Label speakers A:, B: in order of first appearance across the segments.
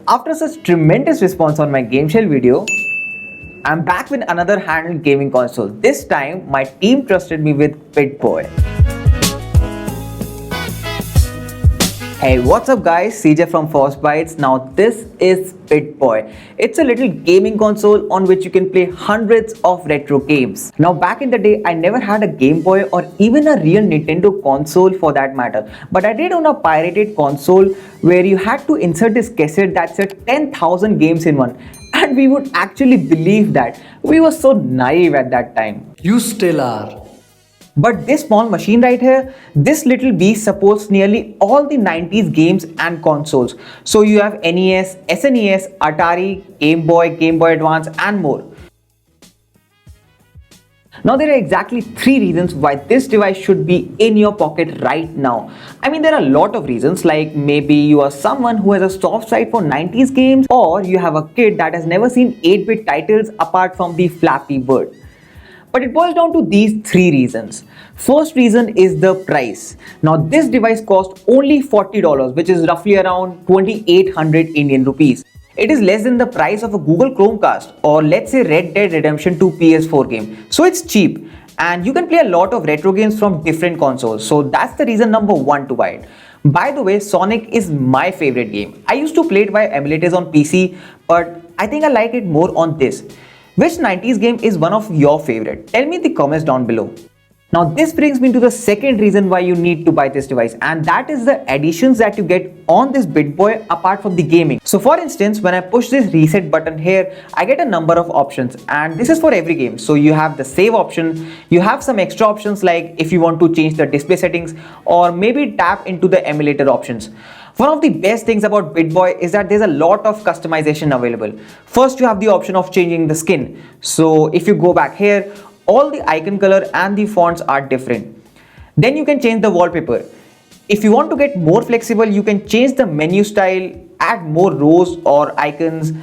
A: After such tremendous response on my GameShell video, I'm back with another handheld gaming console. This time, my team trusted me with BittBoy. Hey, what's up guys? CJ from Fossbytes. Now this is BittBoy. It's a little gaming console on which you can play hundreds of retro games. Now back in the day, I never had a Game Boy or even a real Nintendo console for that matter. But I did own a pirated console where you had to insert this cassette that said 10,000 games in one. And we would actually believe that. We were so naive at that time.
B: You still are.
A: But this small machine right here, this little beast supports nearly all the 90s games and consoles. So you have NES, SNES, Atari, Game Boy, Game Boy Advance and more. Now there are exactly 3 reasons why this device should be in your pocket right now. I mean, there are a lot of reasons, like maybe you are someone who has a soft side for 90s games, or you have a kid that has never seen 8-bit titles apart from the Flappy Bird. But it boils down to these 3 reasons. First reason is the price. Now this device costs only $40, which is roughly around 2,800 Indian rupees. It is less than the price of a Google Chromecast or let's say Red Dead Redemption 2 PS4 game. So it's cheap and you can play a lot of retro games from different consoles. So that's the reason number 1 to buy it. By the way, Sonic is my favorite game. I used to play it via emulators on PC, but I think I like it more on this. Which 90s game is one of your favorite? Tell me in the comments down below. Now this brings me to the second reason why you need to buy this device, and that is the additions that you get on this BittBoy apart from the gaming. So for instance, when I push this reset button here, I get a number of options, and this is for every game. So you have the save option, you have some extra options like if you want to change the display settings or maybe tap into the emulator options. One of the best things about BittBoy is that there's a lot of customization available. First, you have the option of changing the skin. So if you go back here, all the icon color and the fonts are different. Then you can change the wallpaper. If you want to get more flexible, you can change the menu style, add more rows or icons.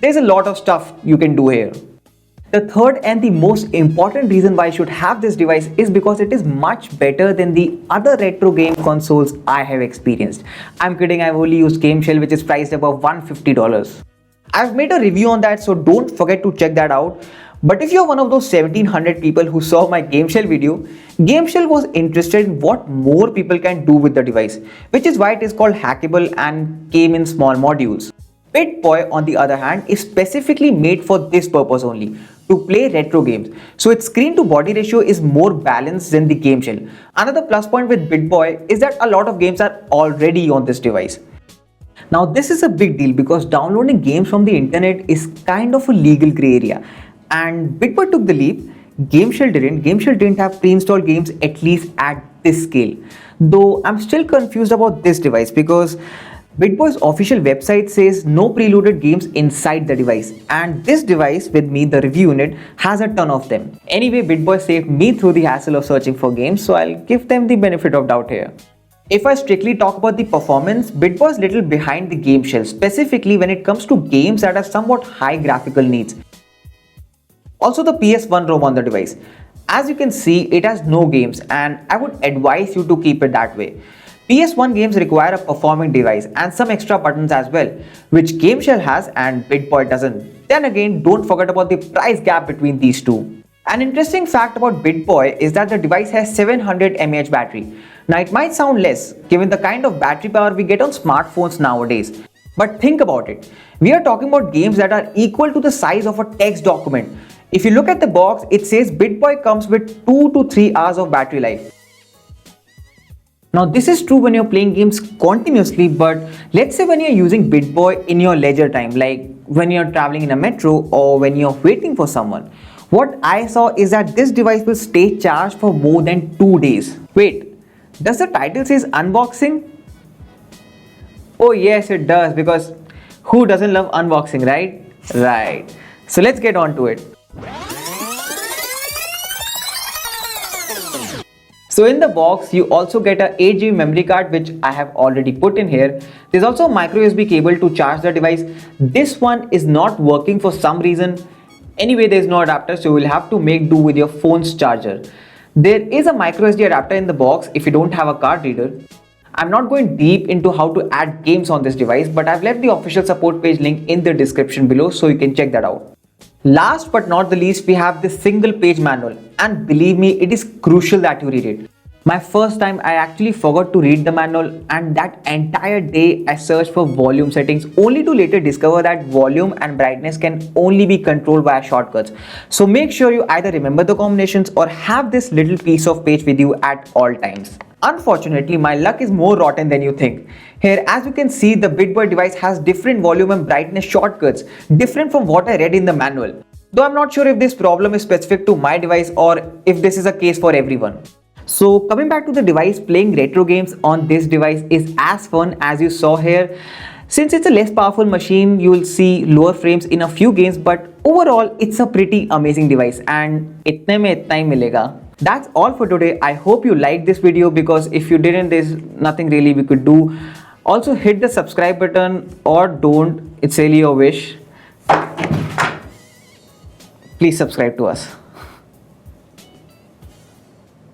A: There's a lot of stuff you can do here. The third and the most important reason why you should have this device is because it is much better than the other retro game consoles I have experienced. I'm kidding, I've only used GameShell, which is priced above $150. I've made a review on that, so don't forget to check that out. But if you're one of those 1700 people who saw my GameShell video, GameShell was interested in what more people can do with the device, which is why it is called hackable and came in small modules. BittBoy, on the other hand, is specifically made for this purpose only, to play retro games. So its screen to body ratio is more balanced than the GameShell. Another plus point with BittBoy is that a lot of games are already on this device. Now this is a big deal because downloading games from the internet is kind of a legal grey area. And BittBoy took the leap. GameShell didn't. GameShell didn't have pre-installed games, at least at this scale. Though I'm still confused about this device because BittBoy's official website says no preloaded games inside the device, and this device with me, the review unit, has a ton of them. Anyway, BittBoy saved me through the hassle of searching for games, so I'll give them the benefit of doubt here. If I strictly talk about the performance, BittBoy is little behind the GameShell, specifically when it comes to games that have somewhat high graphical needs. Also the PS1 ROM on the device. As you can see, it has no games, and I would advise you to keep it that way. PS1 games require a performing device and some extra buttons as well, which GameShell has and BittBoy doesn't. Then again, don't forget about the price gap between these two. An interesting fact about BittBoy is that the device has 700 mAh battery. Now it might sound less given the kind of battery power we get on smartphones nowadays. But think about it. We are talking about games that are equal to the size of a text document. If you look at the box, it says BittBoy comes with 2 to 3 hours of battery life. Now this is true when you're playing games continuously, but let's say when you're using BittBoy in your leisure time, like when you're traveling in a metro or when you're waiting for someone. What I saw is that this device will stay charged for more than 2 days. Wait, does the title says unboxing? Oh yes, it does, because who doesn't love unboxing, right? Right. So let's get on to it. So in the box, you also get a 8GB memory card, which I have already put in here. There's also a micro USB cable to charge the device. This one is not working for some reason. Anyway, there's no adapter, so you will have to make do with your phone's charger. There is a micro SD adapter in the box if you don't have a card reader. I'm not going deep into how to add games on this device, but I've left the official support page link in the description below so you can check that out. Last but not the least, we have this single page manual, and believe me, it is crucial that you read it. My first time I actually forgot to read the manual, and that entire day I searched for volume settings only to later discover that volume and brightness can only be controlled via shortcuts. So make sure you either remember the combinations or have this little piece of page with you at all times. Unfortunately, my luck is more rotten than you think. Here, as you can see, the BittBoy device has different volume and brightness shortcuts, different from what I read in the manual. Though I'm not sure if this problem is specific to my device or if this is a case for everyone. So coming back to the device, playing retro games on this device is as fun as you saw here. Since it's a less powerful machine, you will see lower frames in a few games, but overall it's a pretty amazing device and itne mein itna hi milega. That's all for today. I hope you liked this video, because if you didn't, there's nothing really we could do. Also hit the subscribe button, or don't, it's really your wish. Please subscribe to us.